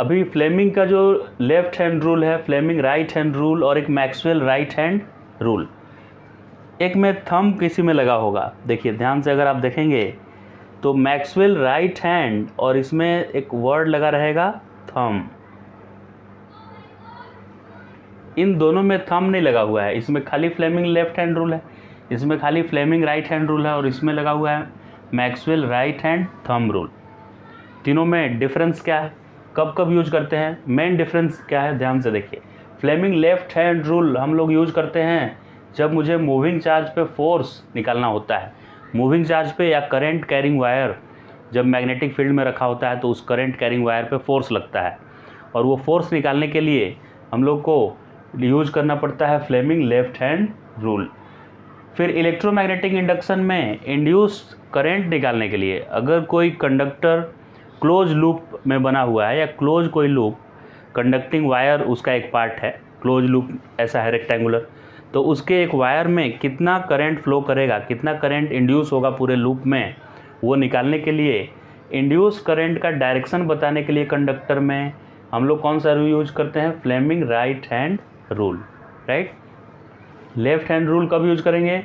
अभी फ्लेमिंग का जो लेफ्ट हैंड रूल है, फ्लेमिंग राइट हैंड रूल और एक मैक्सवेल राइट हैंड रूल, एक में थंब किसी में लगा होगा, देखिए ध्यान से अगर आप देखेंगे तो मैक्सवेल राइट हैंड और इसमें एक वर्ड लगा रहेगा थंब, इन दोनों में थंब नहीं लगा हुआ है। इसमें खाली फ्लेमिंग लेफ्ट हैंड रूल है, इसमें खाली फ्लेमिंग राइट हैंड रूल है और इसमें लगा हुआ है Maxwell right hand thumb rule. तीनों में डिफरेंस क्या है, कब कब यूज करते हैं, मेन डिफरेंस क्या है, ध्यान से देखिए। फ्लेमिंग लेफ्ट हैंड रूल हम लोग यूज करते हैं जब मुझे मूविंग चार्ज पे फोर्स निकालना होता है। मूविंग चार्ज पे या करंट कैरिंग वायर जब मैग्नेटिक फील्ड में रखा होता है तो उस करंट कैरिंग वायर पे फोर्स लगता है और वो फोर्स निकालने के लिए हम लोग को यूज करना पड़ता है फ्लेमिंग लेफ्ट हैंड रूल। फिर इलेक्ट्रोमैग्नेटिक इंडक्शन में इंड्यूस्ड करंट निकालने के लिए अगर कोई कंडक्टर क्लोज लूप में बना हुआ है या क्लोज कोई लूप, कंडक्टिंग वायर उसका एक पार्ट है, क्लोज लूप ऐसा है रेक्टेंगुलर, तो उसके एक वायर में कितना करंट फ्लो करेगा, कितना करंट इंड्यूस होगा पूरे लूप में, वो निकालने के लिए इंड्यूस करंट का डायरेक्शन बताने के लिए कंडक्टर में हम लोग कौन सा रूल यूज करते हैं, Fleming right hand rule, right. Left hand rule कब यूज करेंगे,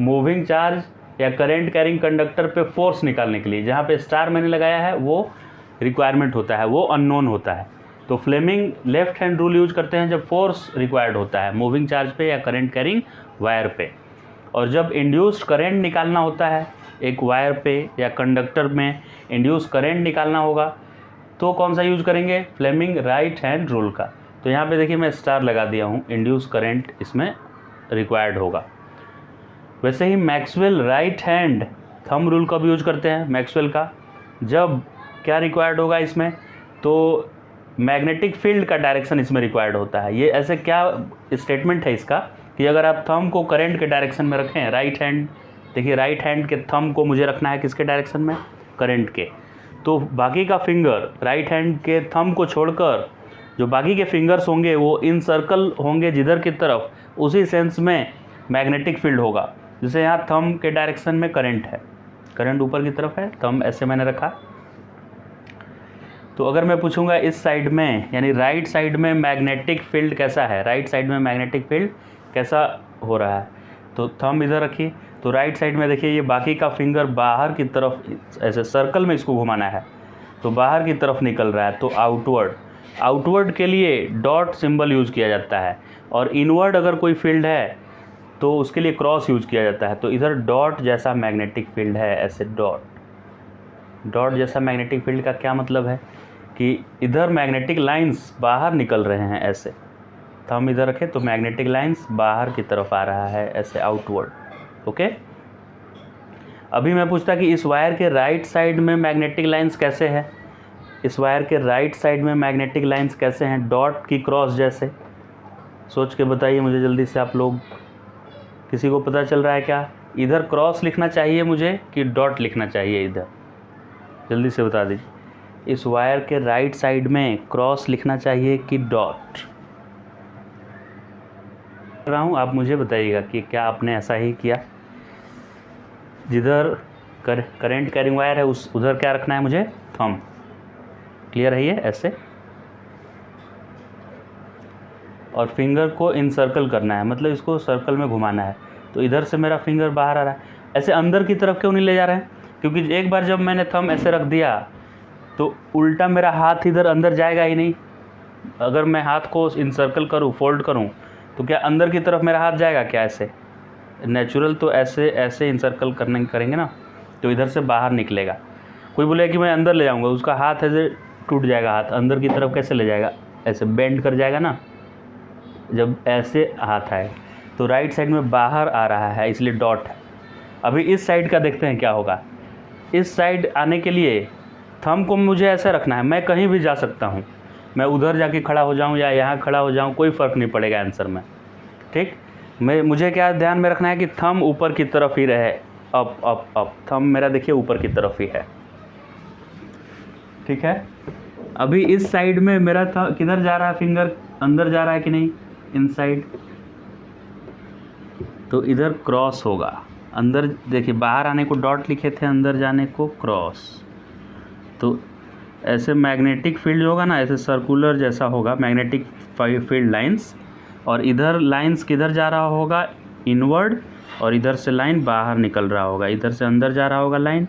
मूविंग चार्ज या करंट कैरिंग कंडक्टर पे फोर्स निकालने के लिए, जहाँ पे स्टार मैंने लगाया है वो रिक्वायरमेंट होता है, वो अननोन होता है। तो Fleming left hand rule use करते हैं जब फोर्स रिक्वायर्ड होता है मूविंग चार्ज पे या करंट कैरिंग वायर पे, और जब इंड्यूस्ड करंट निकालना होता है एक वायर पे या कंडक्टर में इंड्यूस करंट निकालना होगा तो कौन सा यूज करेंगे, फ्लेमिंग राइट हैंड रूल का। तो यहाँ पे देखिए मैं स्टार लगा दिया हूँ, इंड्यूस करंट इसमें रिक्वायर्ड होगा। वैसे ही Maxwell right hand thumb rule कब यूज करते हैं, मैक्सवेल का जब क्या रिक्वायर्ड होगा इसमें, तो मैग्नेटिक फील्ड का डायरेक्शन इसमें रिक्वायर्ड होता है। ये ऐसे क्या स्टेटमेंट है इसका कि अगर आप थंब को करंट के डायरेक्शन में रखें, राइट हैंड, देखिए राइट हैंड के थंब को मुझे रखना है किसके डायरेक्शन में, करंट के, तो बाकी का फिंगर राइट हैंड के थंब को छोड़कर जो बाकी के फिंगर्स होंगे वो इन सर्कल होंगे जिधर की तरफ, उसी सेंस में मैग्नेटिक फील्ड होगा। जैसे यहाँ थंब के डायरेक्शन में करंट है, करंट ऊपर की तरफ है, थंब ऐसे मैंने रखा, तो अगर मैं पूछूंगा इस साइड में यानी राइट साइड में मैग्नेटिक फील्ड कैसा है, राइट साइड में मैग्नेटिक फील्ड कैसा हो रहा है, तो थंब इधर रखिए, तो राइट साइड में देखिए ये बाकी का फिंगर बाहर की तरफ ऐसे सर्कल में इसको घुमाना है तो बाहर की तरफ निकल रहा है, तो आउटवर्ड, आउटवर्ड के लिए डॉट सिंबल यूज़ किया जाता है, और इनवर्ड अगर कोई फील्ड है तो उसके लिए क्रॉस यूज किया जाता है। तो इधर डॉट जैसा मैग्नेटिक फील्ड है, ऐसे डॉट जैसा मैग्नेटिक फील्ड का क्या मतलब है कि इधर मैग्नेटिक लाइंस बाहर निकल रहे हैं, ऐसे थंब इधर रखें तो मैग्नेटिक लाइंस बाहर की तरफ आ रहा है, ऐसे आउटवर्ड। ओके, अभी मैं पूछता कि इस वायर के राइट साइड में मैग्नेटिक लाइंस कैसे है, इस वायर के राइट साइड में मैग्नेटिक लाइंस कैसे हैं, डॉट की क्रॉस जैसे, सोच के बताइए मुझे जल्दी से आप लोग, किसी को पता चल रहा है क्या, इधर क्रॉस लिखना चाहिए मुझे कि डॉट लिखना चाहिए, इधर जल्दी से बता दीजिए। इस वायर के राइट साइड में क्रॉस लिखना चाहिए कि डॉट, कर रहा हूँ, आप मुझे बताइएगा कि क्या आपने ऐसा ही किया। जिधर करंट कैरिंग वायर है उस उधर क्या रखना है मुझे, थंब, क्लियर है ये, ऐसे, और फिंगर को इनसर्कल करना है, मतलब इसको सर्कल में घुमाना है। तो इधर से मेरा फिंगर बाहर आ रहा है, ऐसे अंदर की तरफ क्यों नहीं ले जा रहे हैं, क्योंकि एक बार जब मैंने थंब ऐसे रख दिया तो उल्टा मेरा हाथ इधर अंदर जाएगा ही नहीं। अगर मैं हाथ को इनसर्कल करूँ, फोल्ड करूँ, तो क्या अंदर की तरफ मेरा हाथ जाएगा क्या, ऐसे नेचुरल तो ऐसे ऐसे इनसर्कल करेंगे ना, तो इधर से बाहर निकलेगा। कोई बोलेगा कि मैं अंदर ले जाऊँगा, उसका हाथ ऐसे टूट जाएगा, हाथ अंदर की तरफ कैसे ले जाएगा, ऐसे बेंड कर जाएगा ना, जब ऐसे हाथ आए तो राइट साइड में बाहर आ रहा है, इसलिए डॉट है। अभी इस साइड का देखते हैं क्या होगा। इस साइड आने के लिए थंब को मुझे ऐसे रखना है, मैं कहीं भी जा सकता हूँ, मैं उधर जाके खड़ा हो जाऊँ या यहाँ खड़ा हो जाऊँ, कोई फ़र्क नहीं पड़ेगा आंसर में, ठीक। मुझे क्या ध्यान में रखना है कि थंब ऊपर की तरफ ही रहे, अप अप अप, थंब मेरा देखिए ऊपर की तरफ ही है, ठीक है। अभी इस साइड में मेरा किधर जा रहा है, फिंगर अंदर जा रहा है कि नहीं, इनसाइड, तो इधर क्रॉस होगा, अंदर देखिए बाहर आने को डॉट लिखे थे, अंदर जाने को क्रॉस, तो ऐसे मैग्नेटिक फील्ड होगा ना, ऐसे सर्कुलर जैसा होगा मैग्नेटिक फील्ड लाइंस, और इधर लाइंस किधर जा रहा होगा, इनवर्ड, और इधर से लाइन बाहर निकल रहा होगा, इधर से अंदर जा रहा होगा लाइन,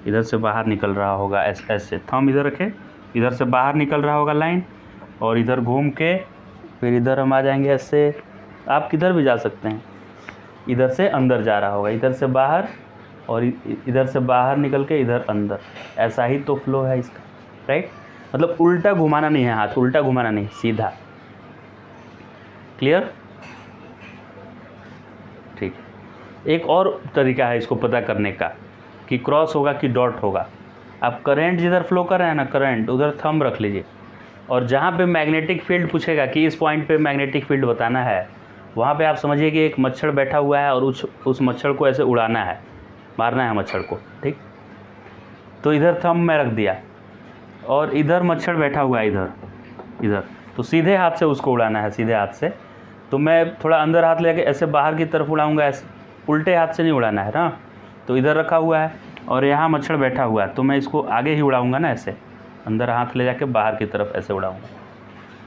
इधर से बाहर निकल रहा होगा। ऐसे थंब इधर रखे, इधर से बाहर निकल रहा होगा लाइन, और इधर घूम के फिर इधर हम आ जाएंगे। ऐसे आप किधर भी जा सकते हैं, इधर से अंदर जा रहा होगा, इधर से बाहर, और इधर से बाहर निकल के इधर अंदर। ऐसा ही तो फ्लो है इसका, राइट। मतलब उल्टा घुमाना नहीं है, हाथ उल्टा घुमाना नहीं, सीधा। क्लियर? ठीक। एक और तरीका है इसको पता करने का कि क्रॉस होगा कि डॉट होगा। आप करंट जिधर फ्लो कर रहे हैं ना, करंट, उधर थंब रख लीजिए, और जहाँ पे मैग्नेटिक फील्ड पूछेगा कि इस पॉइंट पे मैग्नेटिक फील्ड बताना है, वहाँ पे आप समझिए कि एक मच्छर बैठा हुआ है और उस मच्छर को ऐसे उड़ाना है, मारना है मच्छर को, ठीक। तो इधर थंब मैं रख दिया, और इधर मच्छर बैठा हुआ है, इधर तो सीधे हाथ से उसको उड़ाना है, सीधे हाथ से। तो मैं थोड़ा अंदर हाथ लेके ऐसे बाहर की तरफ उड़ाऊंगा, ऐसे उल्टे हाथ से नहीं उड़ाना है ना। तो इधर रखा हुआ है और यहाँ मच्छर बैठा हुआ है, तो मैं इसको आगे ही उड़ाऊंगा ना, ऐसे अंदर हाथ ले जाके बाहर की तरफ ऐसे उड़ाऊंगा।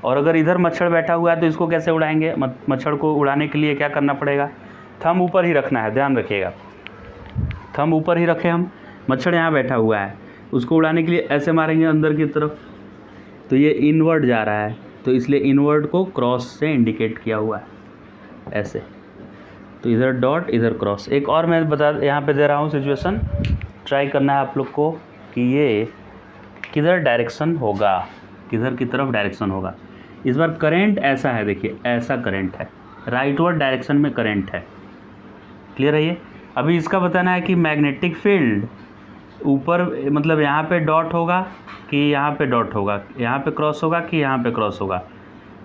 और अगर इधर मच्छर बैठा हुआ है तो इसको कैसे उड़ाएंगे? मच्छर को उड़ाने के लिए क्या करना पड़ेगा? थंब ऊपर ही रखना है, ध्यान रखिएगा, थंब ऊपर ही रखें हम। मच्छर यहाँ बैठा हुआ है, उसको उड़ाने के लिए ऐसे मारेंगे अंदर की तरफ, तो ये इनवर्ड जा रहा है, तो इसलिए इनवर्ड को क्रॉस से इंडिकेट किया हुआ है, ऐसे। तो इधर डॉट, इधर क्रॉस। एक और मैं यहाँ पे दे रहा हूँ सिचुएशन, ट्राई करना है आप लोग को कि ये किधर डायरेक्शन होगा, किधर की तरफ डायरेक्शन होगा। इस बार करंट ऐसा है, देखिए ऐसा करंट है, राइटवर्ड डायरेक्शन में करंट है। क्लियर है ये? अभी इसका बताना है कि मैग्नेटिक फील्ड ऊपर, मतलब यहाँ पे डॉट होगा कि यहाँ पे डॉट होगा, यहाँ पे क्रॉस होगा कि यहाँ पे क्रॉस होगा।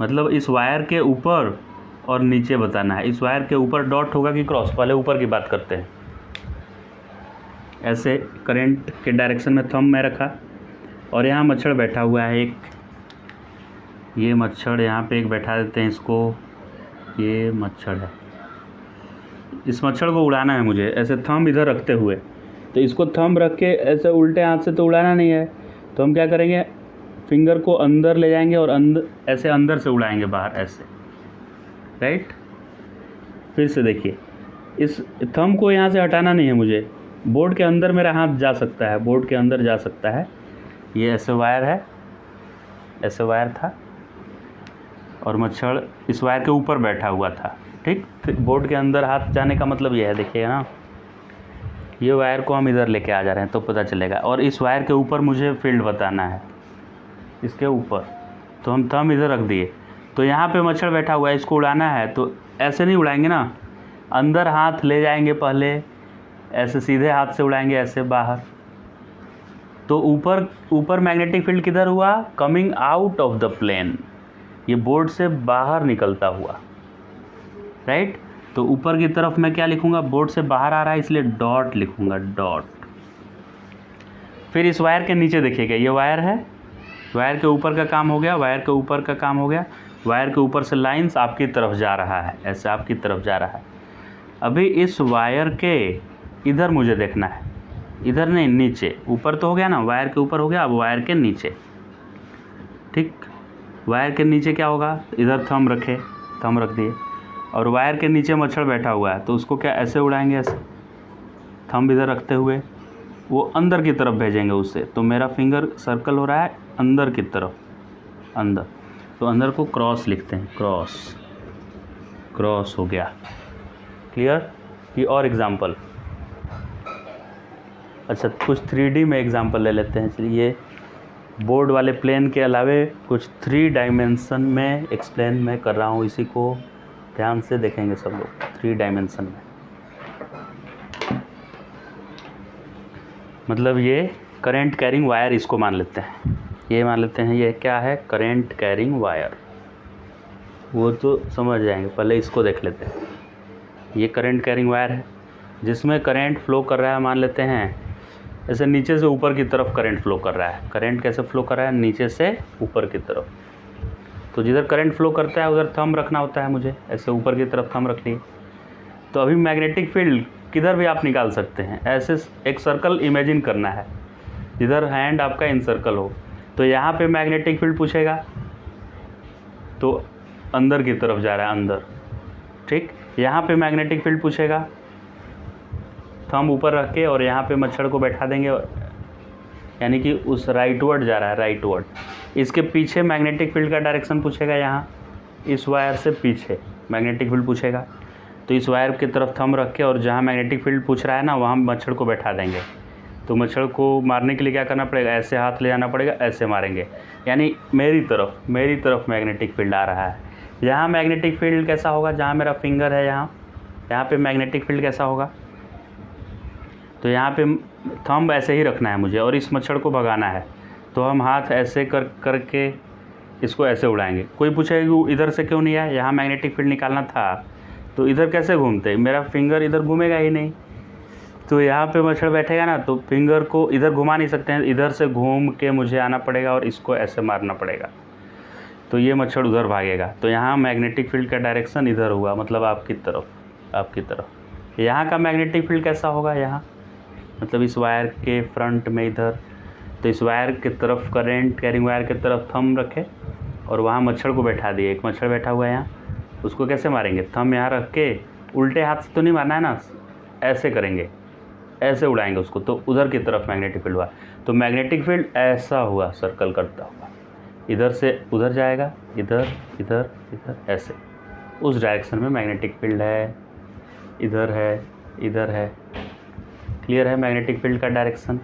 मतलब इस वायर के ऊपर और नीचे बताना है, इस वायर के ऊपर डॉट होगा कि क्रॉस। पहले ऊपर की बात करते हैं। ऐसे करंट के डायरेक्शन में थंब मैं रखा, और यहाँ मच्छर बैठा हुआ है एक, ये मच्छर यहाँ पे एक बैठा देते हैं इसको, ये मच्छर है, इस मच्छर को उड़ाना है मुझे, ऐसे थंब इधर रखते हुए। तो इसको थंब रख के ऐसे उल्टे हाथ से तो उड़ाना नहीं है, तो हम क्या करेंगे, फिंगर को अंदर ले जाएंगे और ऐसे अंदर से उड़ाएंगे बाहर, ऐसे, राइट। फिर से देखिए, इस थंब को यहाँ से हटाना नहीं है मुझे, बोर्ड के अंदर मेरा हाथ जा सकता है, बोर्ड के अंदर जा सकता है। ये ऐसे वायर है, ऐसे वायर था, और मच्छर इस वायर के ऊपर बैठा हुआ था, ठीक। बोर्ड के अंदर हाथ जाने का मतलब ये है, देखिएगा ना, ये वायर को हम इधर लेके आ जा रहे हैं तो पता चलेगा। और इस वायर के ऊपर मुझे फील्ड बताना है, इसके ऊपर, तो हम थंब इधर रख दिए। तो यहाँ पे मच्छर बैठा हुआ है, इसको उड़ाना है, तो ऐसे नहीं उड़ाएंगे ना, अंदर हाथ ले जाएंगे पहले, ऐसे सीधे हाथ से उड़ाएंगे, ऐसे बाहर। तो ऊपर मैग्नेटिक फील्ड किधर हुआ? Coming out of the plane, ये बोर्ड से बाहर निकलता हुआ, राइट। तो ऊपर की तरफ मैं क्या लिखूंगा? बोर्ड से बाहर आ रहा है इसलिए डॉट लिखूंगा, डॉट। फिर इस वायर के नीचे देखिएगा, ये वायर है, वायर के ऊपर का काम हो गया, वायर के ऊपर का काम हो गया। वायर के ऊपर से लाइंस आपकी तरफ जा रहा है, ऐसे आपकी तरफ जा रहा है। अभी इस वायर के इधर मुझे देखना है, इधर नहीं, नीचे। ऊपर तो हो गया ना, वायर के ऊपर हो गया, अब वायर के नीचे, ठीक। वायर के नीचे क्या होगा? इधर थंब रखे, थंब रख दिए, और वायर के नीचे मच्छर बैठा हुआ है, तो उसको क्या ऐसे उड़ाएंगे, ऐसे थंब इधर रखते हुए, वो अंदर की तरफ भेजेंगे उससे। तो मेरा फिंगर सर्कल हो रहा है अंदर की तरफ, अंदर, तो अंदर को क्रॉस लिखते हैं, क्रॉस, क्रॉस हो गया। क्लियर? कि और एग्जाम्पल, अच्छा कुछ 3D में एग्जाम्पल ले लेते हैं। चलिए, बोर्ड वाले प्लेन के अलावे कुछ 3 डायमेंशन में एक्सप्लेन मैं कर रहा हूँ, इसी को ध्यान से देखेंगे सब लोग। 3 डायमेंशन में मतलब ये करंट कैरिंग वायर, इसको मान लेते हैं, ये मान लेते हैं, ये क्या है? Current carrying wire. वो तो समझ जाएंगे, पहले इसको देख लेते हैं। ये करंट कैरिंग वायर है जिसमें करंट फ्लो कर रहा है, मान लेते हैं ऐसे नीचे से ऊपर की तरफ करंट फ्लो कर रहा है। करंट कैसे फ्लो कर रहा है? नीचे से ऊपर की तरफ। तो जिधर करंट फ्लो करता है उधर थंब रखना होता है मुझे, ऐसे ऊपर की तरफ थंब रख लिए। तो अभी मैग्नेटिक फील्ड किधर भी आप निकाल सकते हैं, ऐसे एक सर्कल इमेजिन करना है जिधर हैंड आपका इन सर्कल हो। तो यहाँ पे मैग्नेटिक फील्ड पूछेगा तो अंदर की तरफ जा रहा है, अंदर, ठीक। यहाँ पे मैग्नेटिक फील्ड पूछेगा, थंब ऊपर रख के और यहाँ पे मच्छर को बैठा देंगे, यानी कि उस राइटवर्ड जा रहा है, राइटवर्ड। इसके पीछे मैग्नेटिक फील्ड का डायरेक्शन पूछेगा, यहाँ इस वायर से पीछे मैग्नेटिक फील्ड पूछेगा, तो इस वायर की तरफ थंब रख के और जहाँ मैग्नेटिक फील्ड पूछ रहा है ना, वहाँ मच्छर को बैठा देंगे। तो मच्छर को मारने के लिए क्या करना पड़ेगा, ऐसे हाथ ले जाना पड़ेगा, ऐसे मारेंगे, यानी मेरी तरफ मैग्नेटिक फील्ड आ रहा है। यहाँ मैग्नेटिक फील्ड कैसा होगा, जहाँ मेरा फिंगर है यहाँ पे मैग्नेटिक फील्ड कैसा होगा, तो यहाँ पे थंब ऐसे ही रखना है मुझे और इस मच्छर को भगाना है। तो हम हाथ ऐसे करके इसको ऐसे उड़ाएंगे। कोई पूछेगा कि इधर से क्यों नहीं आया, यहाँ मैग्नेटिक फील्ड निकालना था, तो इधर कैसे घूमते, मेरा फिंगर इधर घूमेगा ही नहीं। तो यहाँ पे मच्छर बैठेगा ना, तो फिंगर को इधर घुमा नहीं सकते हैं, इधर से घूम के मुझे आना पड़ेगा और इसको ऐसे मारना पड़ेगा, तो ये मच्छर उधर भागेगा। तो यहाँ मैग्नेटिक फील्ड का डायरेक्शन इधर हुआ, मतलब आपकी तरफ। यहाँ का मैग्नेटिक फील्ड कैसा होगा, यहाँ मतलब इस वायर के फ्रंट में इधर, तो इस वायर की तरफ करंट कैरिंग वायर की तरफ थंब रखे और वहाँ मच्छर को बैठा दिए। एक मच्छर बैठा हुआ है यहाँ, उसको कैसे मारेंगे, थंब यहाँ रख के, उल्टे हाथ से तो नहीं मारना है ना, ऐसे करेंगे, ऐसे उड़ाएंगे उसको, तो उधर की तरफ मैग्नेटिक फील्ड हुआ। तो मैग्नेटिक फील्ड ऐसा हुआ, सर्कल करता हुआ, इधर से उधर जाएगा, इधर इधर इधर, ऐसे उस डायरेक्शन में मैग्नेटिक फील्ड है, इधर है। क्लियर है मैग्नेटिक फील्ड का डायरेक्शन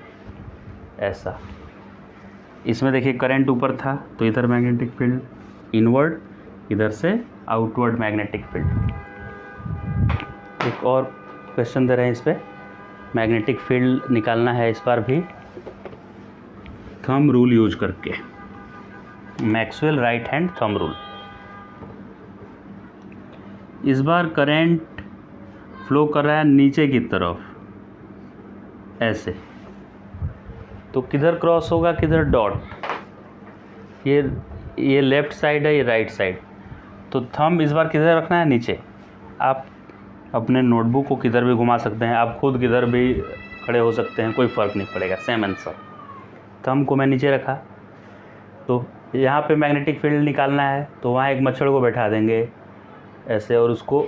ऐसा। इसमें देखिए करंट ऊपर था, तो इधर मैग्नेटिक फील्ड इनवर्ड, इधर से आउटवर्ड मैग्नेटिक फील्ड। एक और क्वेश्चन दे रहे हैं इस पर, मैग्नेटिक फील्ड निकालना है इस बार भी थंब रूल यूज करके, Maxwell right hand thumb rule. इस बार करंट फ्लो कर रहा है नीचे की तरफ ऐसे, तो किधर क्रॉस होगा, किधर डॉट, ये लेफ़्ट साइड है, ये राइट साइड। तो थंब इस बार किधर रखना है, नीचे। आप अपने नोटबुक को किधर भी घुमा सकते हैं, आप खुद किधर भी खड़े हो सकते हैं, कोई फ़र्क नहीं पड़ेगा, सेम आंसर। थंब को मैं नीचे रखा, तो यहाँ पे मैग्नेटिक फील्ड निकालना है, तो वहाँ एक मच्छर को बैठा देंगे ऐसे, और उसको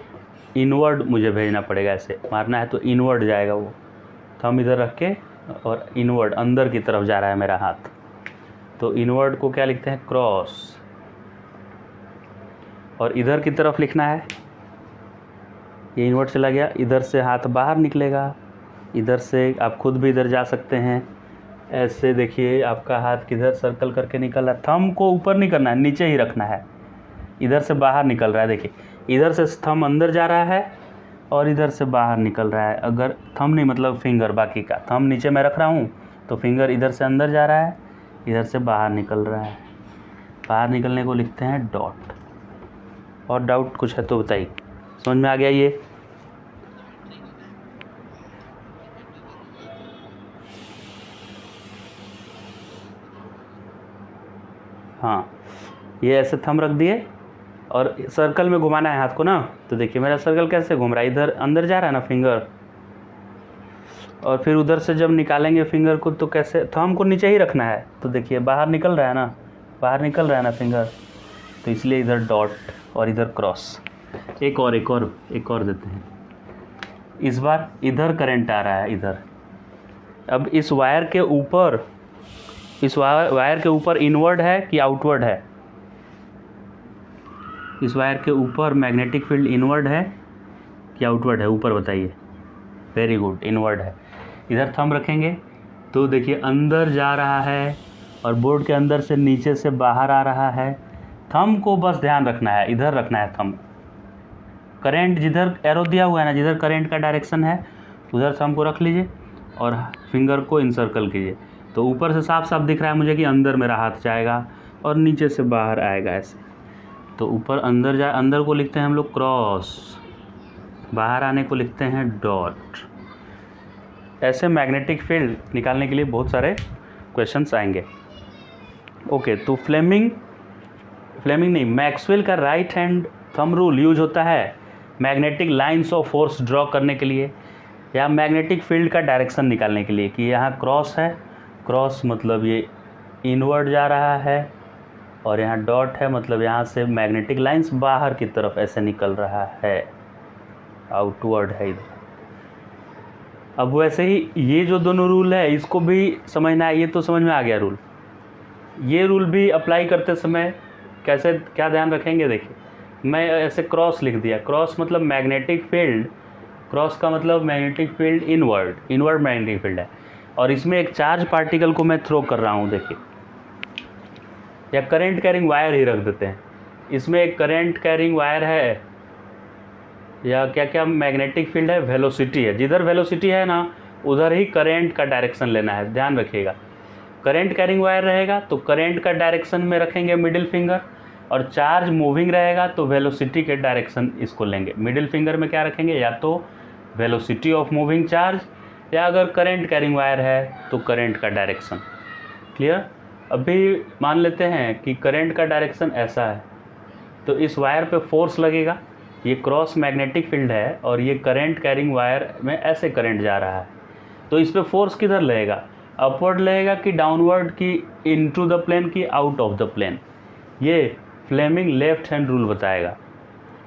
इनवर्ड मुझे भेजना पड़ेगा, ऐसे मारना है तो इनवर्ड जाएगा वो। थंब इधर रख के और इनवर्ड अंदर की तरफ जा रहा है मेरा हाथ, तो इनवर्ड को क्या लिखते हैं, क्रॉस। और इधर की तरफ लिखना है, ये इनवर्ड चला गया, इधर से हाथ बाहर निकलेगा, इधर से आप खुद भी इधर जा सकते हैं ऐसे। देखिए आपका हाथ किधर सर्कल करके निकल रहा है, थंब को ऊपर नहीं करना है, नीचे ही रखना है, इधर से बाहर निकल रहा है। देखिए इधर से थंब अंदर जा रहा है और इधर से बाहर निकल रहा है। अगर थंब नहीं मतलब फिंगर, बाकी का थंब नीचे मैं रख रहा हूँ, तो फिंगर इधर से अंदर जा रहा है, इधर से बाहर निकल रहा है। बाहर निकलने को लिखते हैं डॉट। और डाउट कुछ है तो बताइए, समझ में आ गया ये? हाँ, ये ऐसे थंब रख दिए और सर्कल में घुमाना है हाथ को ना, तो देखिए मेरा सर्कल कैसे घूम रहा है, इधर अंदर जा रहा है ना फिंगर, और फिर उधर से जब निकालेंगे फिंगर को तो कैसे, थंब को नीचे ही रखना है, तो देखिए बाहर निकल रहा है ना, बाहर निकल रहा है ना फिंगर, तो इसलिए इधर डॉट और इधर क्रॉस। एक और देते हैं। इस बार इधर करंट आ रहा है, इधर। अब इस वायर के ऊपर इनवर्ड है कि आउटवर्ड है, इस वायर के ऊपर मैग्नेटिक फील्ड इनवर्ड है कि आउटवर्ड है, ऊपर बताइए। वेरी गुड, इनवर्ड है। इधर थंब रखेंगे तो देखिए अंदर जा रहा है और बोर्ड के अंदर से नीचे से बाहर आ रहा है। थंब को बस ध्यान रखना है, इधर रखना है थंब। करंट जिधर एरो दिया हुआ है ना, जिधर करंट का डायरेक्शन है उधर थंब को रख लीजिए और फिंगर को इनसर्कल कीजिए। तो ऊपर से साफ साफ दिख रहा है मुझे कि अंदर मेरा हाथ जाएगा और नीचे से बाहर आएगा ऐसे। तो ऊपर अंदर अंदर को लिखते हैं हम लोग क्रॉस, बाहर आने को लिखते हैं डॉट। ऐसे मैग्नेटिक फील्ड निकालने के लिए बहुत सारे क्वेश्चंस आएंगे। ओके, तो फ्लेमिंग नहीं, मैक्सवेल का right hand thumb rule use होता है magnetic lines of force draw करने के लिए या मैग्नेटिक फील्ड का डायरेक्शन निकालने के लिए, कि यहाँ क्रॉस है, क्रॉस मतलब ये इनवर्ड जा रहा है और यहाँ डॉट है, मतलब यहाँ से मैग्नेटिक लाइंस बाहर की तरफ ऐसे निकल रहा है, आउटवर्ड है इधर। अब वैसे ही ये जो दोनों रूल है इसको भी समझना है, ये तो समझ में आ गया रूल। ये रूल भी अप्लाई करते समय कैसे क्या ध्यान रखेंगे, देखिए मैं ऐसे क्रॉस लिख दिया, क्रॉस मतलब मैग्नेटिक फील्ड, क्रॉस का मतलब magnetic field inward magnetic field है, और इसमें एक चार्ज पार्टिकल को मैं थ्रो कर रहा हूँ, देखिए, या करंट कैरिंग वायर ही रख देते हैं, इसमें एक करंट कैरिंग वायर है, या क्या क्या मैग्नेटिक फील्ड है, वेलोसिटी है, जिधर वेलोसिटी है ना उधर ही करंट का डायरेक्शन लेना है, ध्यान रखिएगा। करंट कैरिंग वायर रहेगा तो करंट का डायरेक्शन में रखेंगे मिडिल फिंगर, और चार्ज मूविंग रहेगा तो वेलोसिटी के डायरेक्शन इसको लेंगे। मिडिल फिंगर में क्या रखेंगे, या तो वेलोसिटी ऑफ मूविंग चार्ज, या अगर करंट कैरिंग वायर है तो करंट का डायरेक्शन। क्लियर। अभी मान लेते हैं कि करंट का डायरेक्शन ऐसा है, तो इस वायर पे फोर्स लगेगा, ये क्रॉस मैग्नेटिक फील्ड है और ये करंट कैरिंग वायर में ऐसे करंट जा रहा है, तो इस पे फोर्स किधर लगेगा, अपवर्ड लगेगा कि डाउनवर्ड, की इनटू द प्लेन की आउट ऑफ द प्लेन। ये फ्लेमिंग लेफ्ट हैंड रूल बताएगा,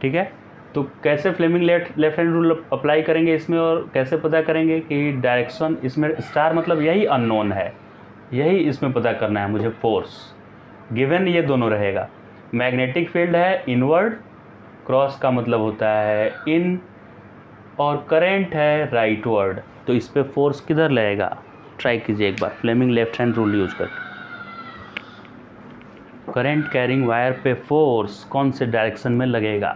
ठीक है। तो कैसे Fleming left hand rule apply करेंगे इसमें, और कैसे पता करेंगे कि डायरेक्शन, इसमें स्टार मतलब यही अननोन है, यही इसमें पता करना है मुझे। फोर्स गिवन ये दोनों रहेगा, मैग्नेटिक फील्ड है इनवर्ड, क्रॉस का मतलब होता है इन, और करंट है राइटवर्ड, तो इस पे फोर्स किधर लगेगा, ट्राई कीजिए एक बार Fleming left hand rule use करके। करंट कैरिंग वायर पे फोर्स कौन से डायरेक्शन में लगेगा,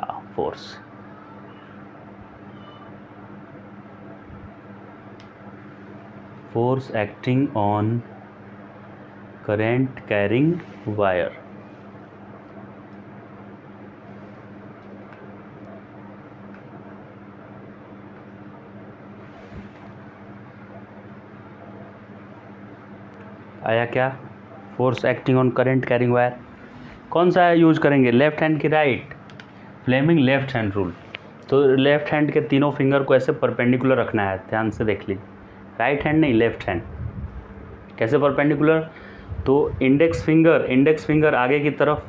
force acting on current carrying wire. आया क्या, force acting on current carrying wire. कौन सा यूज करेंगे, लेफ्ट हैंड की right, Fleming left hand rule. तो लेफ्ट हैंड के तीनों फिंगर को ऐसे परपेंडिकुलर रखना है, ध्यान से देख लीजिए, राइट हैंड नहीं लेफ्ट हैंड। कैसे परपेंडिकुलर, तो इंडेक्स फिंगर आगे की तरफ,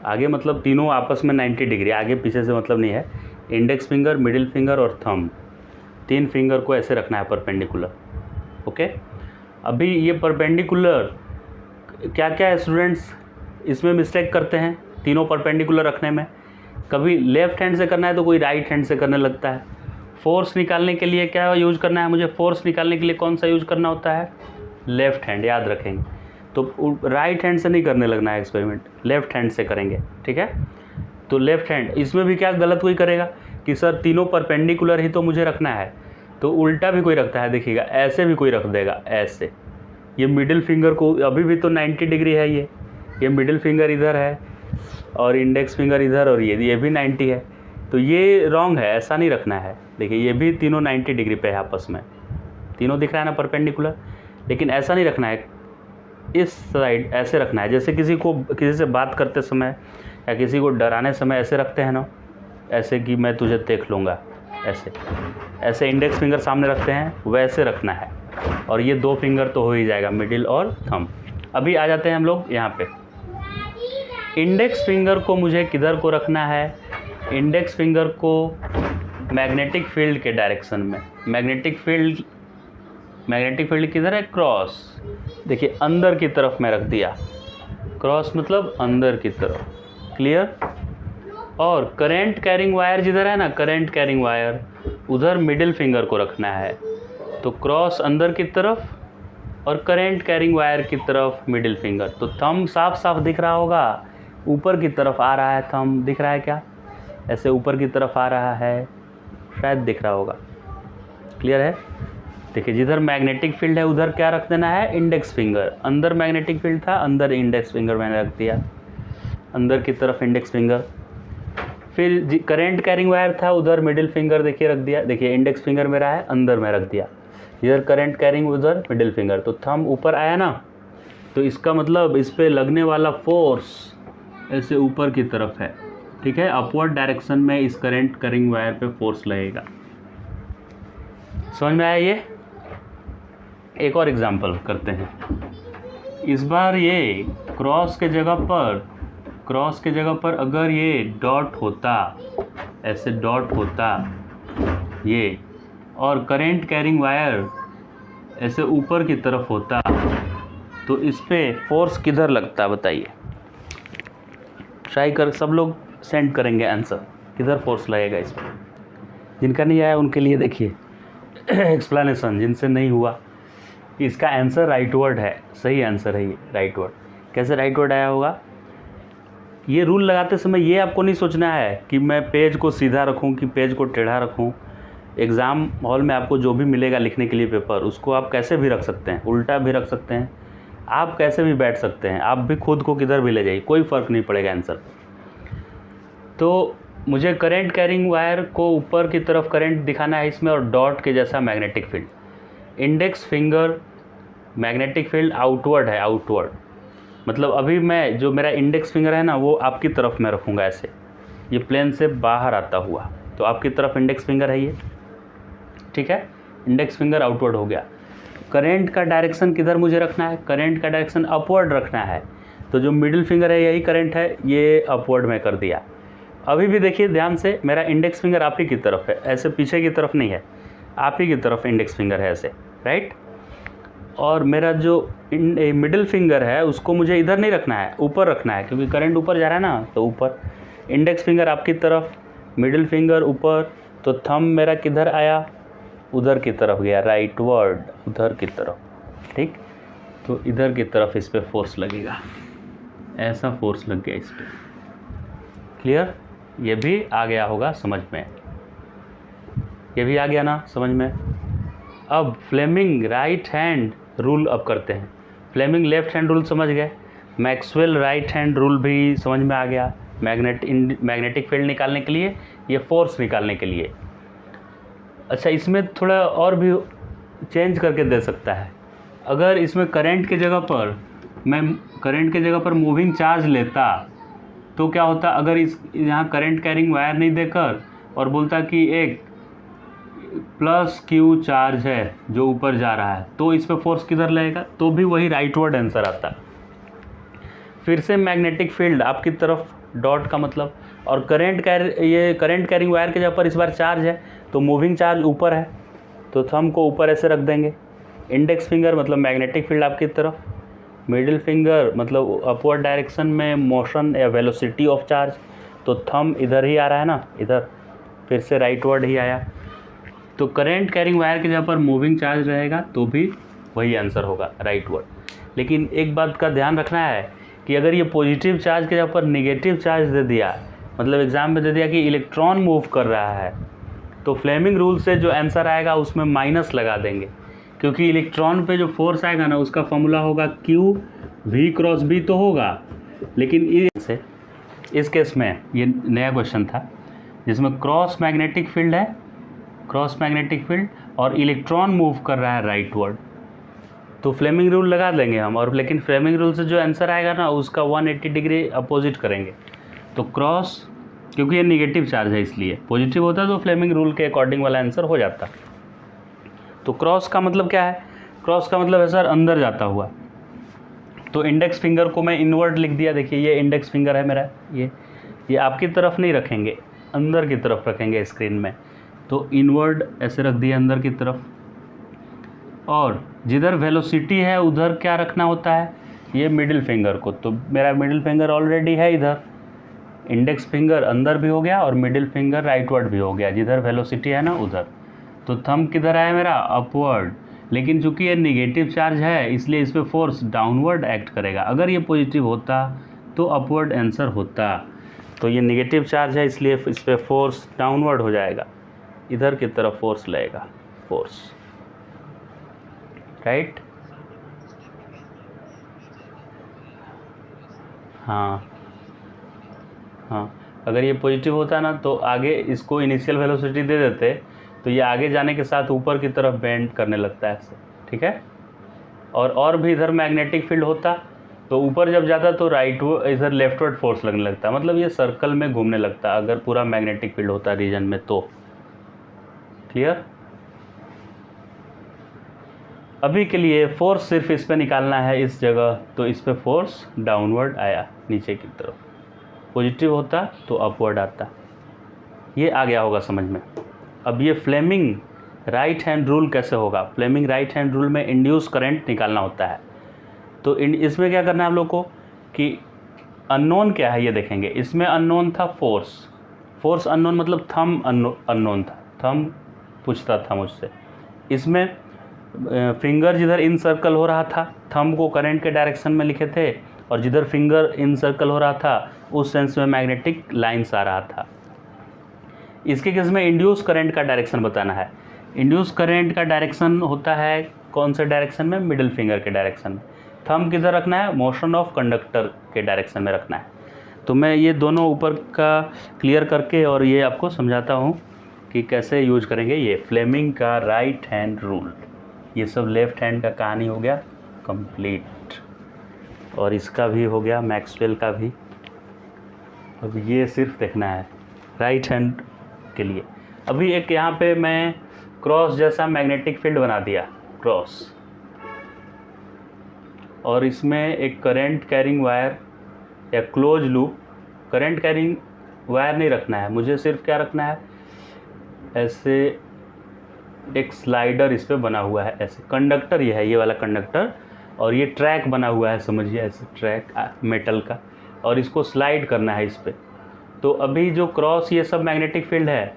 आगे मतलब तीनों आपस में 90 डिग्री, आगे पीछे से मतलब नहीं है। इंडेक्स फिंगर, मिडिल फिंगर और थंब, तीन फिंगर को ऐसे रखना है परपेंडिकुलर, ओके। अभी ये परपेंडिकुलर क्या क्या है स्टूडेंट्स, इसमें मिस्टेक करते हैं तीनों परपेंडिकुलर रखने में। कभी लेफ्ट हैंड से करना है तो कोई राइट हैंड से करने लगता है। फोर्स निकालने के लिए क्या यूज़ करना है मुझे, फोर्स निकालने के लिए कौन सा यूज़ करना होता है, लेफ्ट हैंड, याद रखेंगे। तो राइट हैंड से नहीं करने लगना है एक्सपेरिमेंट, लेफ्ट हैंड से करेंगे, ठीक है। तो लेफ्ट हैंड, इसमें भी क्या गलत कोई करेगा कि सर तीनों परपेंडिकुलर ही तो मुझे रखना है, तो उल्टा भी कोई रखता है, देखिएगा ऐसे भी कोई रख देगा, ऐसे। ये मिडिल फिंगर को अभी भी तो 90 डिग्री है, ये मिडिल फिंगर इधर है और इंडेक्स फिंगर इधर, और ये भी 90 है, तो ये रॉन्ग है, ऐसा नहीं रखना है। देखिए ये भी तीनों 90 डिग्री पे है आपस में, तीनों दिख रहा है ना परपेंडिकुलर, लेकिन ऐसा नहीं रखना है, इस साइड ऐसे रखना है। जैसे किसी से बात करते समय या किसी को डराने समय ऐसे रखते हैं ना, ऐसे कि मैं तुझे देख लूँगा, ऐसे इंडेक्स फिंगर सामने रखते हैं, वैसे रखना है। और ये दो फिंगर तो हो ही जाएगा, मिडिल और थंब। अभी आ जाते हैं हम लोग यहाँ पे, इंडेक्स फिंगर को मुझे किधर को रखना है, इंडेक्स फिंगर को मैग्नेटिक फील्ड के डायरेक्शन में। मैग्नेटिक फील्ड किधर है, क्रॉस, देखिए अंदर की तरफ मैं रख दिया, क्रॉस मतलब अंदर की तरफ, क्लियर। और करंट कैरिंग वायर जिधर है ना, करंट कैरिंग वायर, उधर मिडिल फिंगर को रखना है, तो क्रॉस अंदर की तरफ और करंट कैरिंग वायर की तरफ मिडिल फिंगर। तो थंब साफ साफ दिख रहा होगा, ऊपर की तरफ आ रहा है, थंब दिख रहा है क्या, ऐसे ऊपर की तरफ आ रहा है, शायद दिख रहा होगा, क्लियर है। देखिए जिधर मैग्नेटिक फील्ड है उधर क्या रख देना है, इंडेक्स फिंगर। अंदर मैग्नेटिक फील्ड था, अंदर इंडेक्स फिंगर मैंने रख दिया, अंदर की तरफ इंडेक्स फिंगर। फिर करंट कैरिंग वायर था, उधर मिडिल फिंगर देखिए रख दिया, देखिए इंडेक्स फिंगर मेरा है, अंदर में रख दिया, इधर करंट कैरिंग, उधर मिडिल फिंगर। तो थंब ऊपर आया ना, तो इसका मतलब इस पर लगने वाला फोर्स ऐसे ऊपर की तरफ है, ठीक है, अपवर्ड डायरेक्शन में इस करंट कैरिंग वायर पे फोर्स लगेगा। समझ में आया ये। एक और एग्जांपल करते हैं, इस बार ये क्रॉस के जगह पर अगर ये डॉट होता, ऐसे डॉट होता ये, और करंट कैरिंग वायर ऐसे ऊपर की तरफ होता, तो इस पे फोर्स किधर लगता बताइए। ट्राई कर, सब लोग सेंड करेंगे आंसर, किधर फोर्स लगेगा इस पर। जिनका नहीं आया उनके लिए देखिए एक्सप्लेनेशन, जिनसे नहीं हुआ इसका आंसर राइट वर्ड है, सही आंसर है ये राइट वर्ड। कैसे राइट वर्ड आया होगा? ये रूल लगाते समय ये आपको नहीं सोचना है कि मैं पेज को सीधा रखूं कि पेज को टेढ़ा रखूं। एग्ज़ाम हॉल में आपको जो भी मिलेगा लिखने के लिए पेपर, उसको आप कैसे भी रख सकते हैं, उल्टा भी रख सकते हैं, आप कैसे भी बैठ सकते हैं, आप भी खुद को किधर भी ले जाइए, कोई फ़र्क नहीं पड़ेगा आंसर। तो मुझे करंट कैरिंग वायर को ऊपर की तरफ करंट दिखाना है इसमें, और डॉट के जैसा magnetic field. Index finger magnetic field outward है, आउटवर्ड मतलब अभी मैं जो मेरा इंडेक्स फिंगर है ना वो आपकी तरफ मैं रखूँगा ऐसे, ये प्लेन से बाहर आता हुआ, तो आपकी तरफ इंडेक्स फिंगर है ये, ठीक है। इंडेक्स फिंगर आउटवर्ड हो गया। करंट का डायरेक्शन किधर मुझे रखना है? करंट का डायरेक्शन अपवर्ड रखना है, तो जो मिडिल फिंगर है यही करंट है, ये अपवर्ड में कर दिया। अभी भी देखिए ध्यान से, मेरा इंडेक्स फिंगर आप ही की तरफ है, ऐसे पीछे की तरफ नहीं है, आप ही की तरफ इंडेक्स फिंगर है ऐसे, राइट। और मेरा जो मिडिल फिंगर है उसको मुझे इधर नहीं रखना है, ऊपर रखना है, क्योंकि करंट ऊपर जा रहा है ना, तो ऊपर। इंडेक्स फिंगर आपकी तरफ, मिडिल फिंगर ऊपर, तो थंब मेरा किधर आया? उधर की तरफ गया, राइट वर्ड, उधर की तरफ, ठीक। तो इधर की तरफ इस पर फोर्स लगेगा, ऐसा फोर्स लग गया इस पर। क्लियर? ये भी आ गया होगा समझ में, ये भी आ गया ना समझ में। अब फ्लेमिंग राइट हैंड रूल अब करते हैं। फ्लेमिंग लेफ्ट हैंड रूल समझ गए, मैक्सवेल राइट हैंड रूल भी समझ में आ गया, मैग्नेटिक फील्ड निकालने के लिए, ये फोर्स निकालने के लिए। अच्छा, इसमें थोड़ा और भी चेंज करके दे सकता है। अगर इसमें करंट के जगह पर मैं मूविंग चार्ज लेता तो क्या होता? अगर यहाँ करंट कैरिंग वायर नहीं देकर और बोलता कि एक प्लस क्यू चार्ज है जो ऊपर जा रहा है, तो इस पर फोर्स किधर लगेगा? तो भी वही राइट वर्ड आंसर आता। फिर से मैग्नेटिक फील्ड आपकी तरफ, डॉट का मतलब, और करंट कैरिंग वायर के जगह पर इस बार चार्ज है, तो मूविंग चार्ज ऊपर है, तो थंब को ऊपर ऐसे रख देंगे। इंडेक्स फिंगर मतलब मैग्नेटिक फील्ड आपकी तरफ, मिडिल फिंगर मतलब अपवर्ड डायरेक्शन में मोशन या वेलोसिटी ऑफ चार्ज, तो थंब इधर ही आ रहा है ना, इधर, फिर से राइट वर्ड ही आया। तो करंट कैरिंग वायर के जगह पर मूविंग चार्ज रहेगा तो भी वही आंसर होगा, राइट वर्ड। लेकिन एक बात का ध्यान रखना है कि अगर ये पॉजिटिव चार्ज के जगह पर नेगेटिव चार्ज दे दिया, मतलब एग्जाम में दे दिया कि इलेक्ट्रॉन मूव कर रहा है, तो फ्लेमिंग रूल से जो आंसर आएगा उसमें माइनस लगा देंगे, क्योंकि इलेक्ट्रॉन पे जो फोर्स आएगा ना उसका फॉर्मूला होगा Q V क्रॉस B तो होगा। लेकिन इस केस में ये नया क्वेश्चन था जिसमें क्रॉस मैग्नेटिक फील्ड है, क्रॉस मैग्नेटिक फील्ड, और इलेक्ट्रॉन मूव कर रहा है राइट वर्ड, तो फ्लेमिंग रूल लगा देंगे हम। और लेकिन फ्लेमिंग रूल से जो आंसर आएगा ना उसका 180 डिग्री अपोजिट करेंगे। तो क्रॉस, क्योंकि ये निगेटिव चार्ज है इसलिए, पॉजिटिव होता तो फ्लेमिंग रूल के अकॉर्डिंग वाला आंसर हो जाता। तो क्रॉस का मतलब क्या है? क्रॉस का मतलब है सर अंदर जाता हुआ। तो इंडेक्स फिंगर को मैं इनवर्ड लिख दिया, देखिए ये इंडेक्स फिंगर है मेरा, ये आपकी तरफ नहीं रखेंगे, अंदर की तरफ रखेंगे स्क्रीन में, तो इनवर्ड ऐसे रख दिया अंदर की तरफ। और जिधर वेलोसिटी है उधर क्या रखना होता है? ये मिडिल फिंगर को, तो मेरा मिडिल फिंगर ऑलरेडी है इधर, इंडेक्स फिंगर अंदर भी हो गया और मिडिल फिंगर राइटवर्ड भी हो गया, जिधर वेलोसिटी है ना उधर। तो थंब किधर आया मेरा? अपवर्ड। लेकिन चूंकि ये निगेटिव चार्ज है इसलिए इस पर फोर्स डाउनवर्ड एक्ट करेगा। अगर ये पॉजिटिव होता तो अपवर्ड आंसर होता, तो ये निगेटिव चार्ज है इसलिए इस पर फोर्स डाउनवर्ड हो जाएगा, इधर की तरफ फोर्स लगेगा, फोर्स, राइट। हाँ, अगर ये पॉजिटिव होता ना तो आगे इसको इनिशियल वेलोसिटी दे देते, तो ये आगे जाने के साथ ऊपर की तरफ बेंड करने लगता है ऐसे, ठीक है। और भी इधर मैग्नेटिक फील्ड होता तो ऊपर जब जाता तो इधर लेफ्टवर्ड फोर्स लगने लगता, मतलब ये सर्कल में घूमने लगता अगर पूरा मैग्नेटिक फील्ड होता रीजन में तो। क्लियर? अभी के लिए फोर्स सिर्फ इस पे निकालना है इस जगह, तो इस पे फोर्स डाउनवर्ड आया नीचे की तरफ, पॉजिटिव होता तो अपवर्ड आता। ये आ गया होगा समझ में। अब ये फ्लेमिंग राइट हैंड रूल कैसे होगा? फ्लेमिंग राइट हैंड रूल में इंड्यूस करंट निकालना होता है। तो इसमें क्या करना है आप लोग को कि अननोन क्या है ये देखेंगे। इसमें अननोन था फोर्स अननोन मतलब थंब अननोन था, थंब पूछता था मुझसे। इसमें फिंगर जिधर इन सर्कल हो रहा था, थंब को करंट के डायरेक्शन में लिखे थे, और जिधर फिंगर इन सर्कल हो रहा था उस सेंस में मैग्नेटिक लाइंस आ रहा था। इसके केस में इंड्यूस करंट का डायरेक्शन बताना है। इंड्यूस करंट का डायरेक्शन होता है कौन से डायरेक्शन में? मिडिल फिंगर के डायरेक्शन में। थंब किधर रखना है? मोशन ऑफ कंडक्टर के डायरेक्शन में रखना है। तो मैं ये दोनों ऊपर का क्लियर करके और ये आपको समझाता हूँ कि कैसे यूज करेंगे ये फ्लेमिंग का राइट हैंड रूल। ये सब लेफ्ट हैंड का कहानी हो गया कंप्लीट, और इसका भी हो गया, मैक्सवेल का भी। अब ये सिर्फ देखना है राइट हैंड के लिए। अभी एक यहाँ पे मैं क्रॉस जैसा मैग्नेटिक फील्ड बना दिया, क्रॉस, और इसमें एक करंट कैरिंग वायर या close loop. Current carrying wire नहीं रखना है मुझे, सिर्फ क्या रखना है, ऐसे एक स्लाइडर इस पे बना हुआ है, ऐसे कंडक्टर ये है, ये वाला कंडक्टर, और ये ट्रैक बना हुआ है, समझिए ऐसे ट्रैक मेटल का, और इसको स्लाइड करना है इस पे। तो अभी जो क्रॉस ये सब मैग्नेटिक फील्ड है,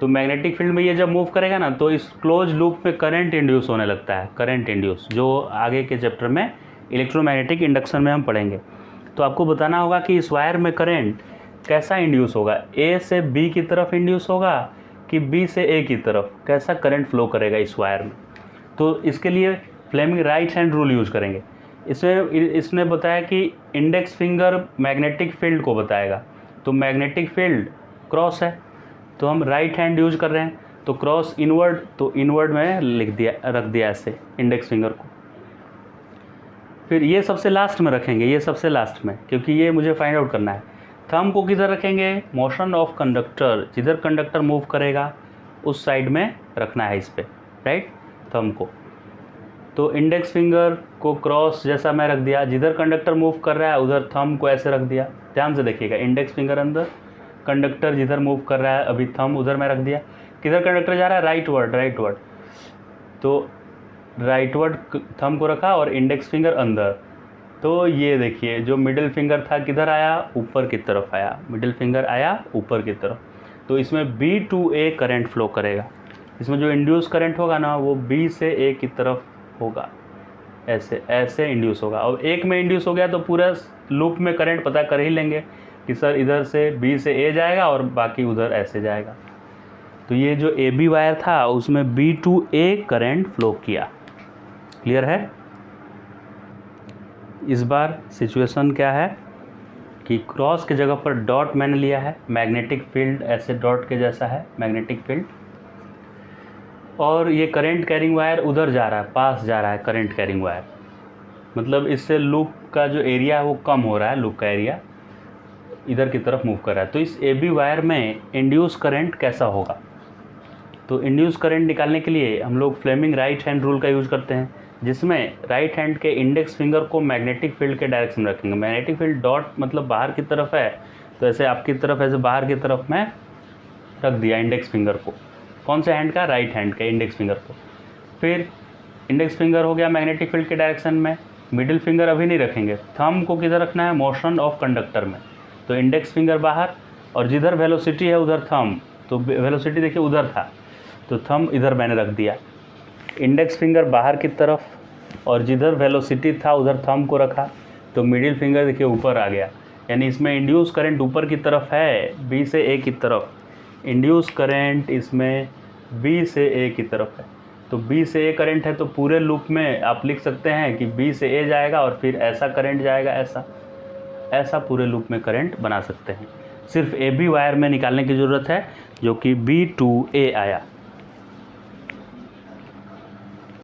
तो मैग्नेटिक फील्ड में ये जब मूव करेगा ना तो इस क्लोज लूप में करंट इंड्यूस होने लगता है, करंट इंड्यूस, जो आगे के चैप्टर में इलेक्ट्रोमैग्नेटिक इंडक्शन में हम पढ़ेंगे। तो आपको बताना होगा कि इस वायर में करंट कैसा इंड्यूस होगा, ए से बी की तरफ इंड्यूस होगा कि बी से ए की तरफ, कैसा करंट फ्लो करेगा इस वायर में। तो इसके लिए Fleming right hand rule use करेंगे। इसने बताया कि इंडेक्स फिंगर मैग्नेटिक फील्ड को बताएगा, तो मैग्नेटिक फील्ड क्रॉस है, तो हम राइट हैंड यूज कर रहे हैं, तो क्रॉस इनवर्ड, तो इनवर्ड में रख दिया ऐसे इंडेक्स फिंगर को। फिर ये सबसे लास्ट में रखेंगे, ये सबसे लास्ट में, क्योंकि ये मुझे फाइंड आउट करना है। थंब को किधर रखेंगे? मोशन ऑफ कंडक्टर, जिधर कंडक्टर मूव करेगा उस साइड में रखना है इस पे, राइट, थंब को। तो इंडेक्स फिंगर को क्रॉस जैसा मैं रख दिया, जिधर कंडक्टर मूव कर रहा है उधर थंब को ऐसे रख दिया। ध्यान से देखिएगा, इंडेक्स फिंगर अंदर, कंडक्टर जिधर मूव कर रहा है, अभी थंब उधर मैं रख दिया। किधर कंडक्टर जा रहा है? राइटवर्ड, तो राइटवर्ड थंब को रखा और इंडेक्स फिंगर अंदर। तो ये देखिए जो मिडिल फिंगर था किधर आया? ऊपर की तरफ आया, मिडिल फिंगर आया ऊपर की तरफ। तो इसमें B to A current flow करेगा। इसमें जो इंड्यूस करंट होगा ना वो B से A की तरफ होगा, ऐसे इंड्यूस होगा। और एक में इंड्यूस हो गया तो पूरा लूप में करंट पता कर ही लेंगे कि सर इधर से B से A जाएगा और बाकी उधर ऐसे जाएगा। तो ये जो AB वायर था उसमें B to A current flow किया। क्लियर है? इस बार सिचुएशन क्या है कि क्रॉस के जगह पर डॉट मैंने लिया है, मैग्नेटिक फील्ड ऐसे डॉट के जैसा है मैग्नेटिक फील्ड, और ये करंट कैरिंग वायर उधर जा रहा है, पास जा रहा है करंट कैरिंग वायर, मतलब इससे लूप का जो एरिया है वो कम हो रहा है, लूप का एरिया इधर की तरफ मूव कर रहा है। तो इस AB वायर में इंड्यूस करंट कैसा होगा? तो इंड्यूस करंट निकालने के लिए हम लोग फ्लेमिंग राइट हैंड रूल का यूज़ करते हैं, जिसमें राइट हैंड के इंडेक्स फिंगर को मैग्नेटिक फील्ड के डायरेक्शन में रखेंगे। मैग्नेटिक फील्ड डॉट मतलब बाहर की तरफ है, तो ऐसे आपकी तरफ ऐसे बाहर की तरफ में रख दिया इंडेक्स फिंगर को। कौन से हैंड का? राइट हैंड के इंडेक्स फिंगर को। फिर इंडेक्स फिंगर हो गया मैग्नेटिक फील्ड के डायरेक्शन में, मिडिल फिंगर अभी नहीं रखेंगे। थंब को किधर रखना है? मोशन ऑफ कंडक्टर में। तो इंडेक्स फिंगर बाहर, और जिधर वेलोसिटी है उधर थंब, तो वेलोसिटी देखिए उधर था तो थंब इधर मैंने रख दिया। इंडेक्स फिंगर बाहर की तरफ और जिधर वेलोसिटी था उधर थंब को रखा, तो मिडिल फिंगर देखिए ऊपर आ गया। यानी इसमें इंड्यूस करंट ऊपर की तरफ है, B से A की तरफ। इंड्यूस करंट इसमें B से A की तरफ है, तो B से A करंट है, तो पूरे लूप में आप लिख सकते हैं कि B से A जाएगा और फिर ऐसा करंट जाएगा, ऐसा पूरे लूप में करंट बना सकते हैं। सिर्फ AB वायर में निकालने की ज़रूरत है, जो कि B to A आया।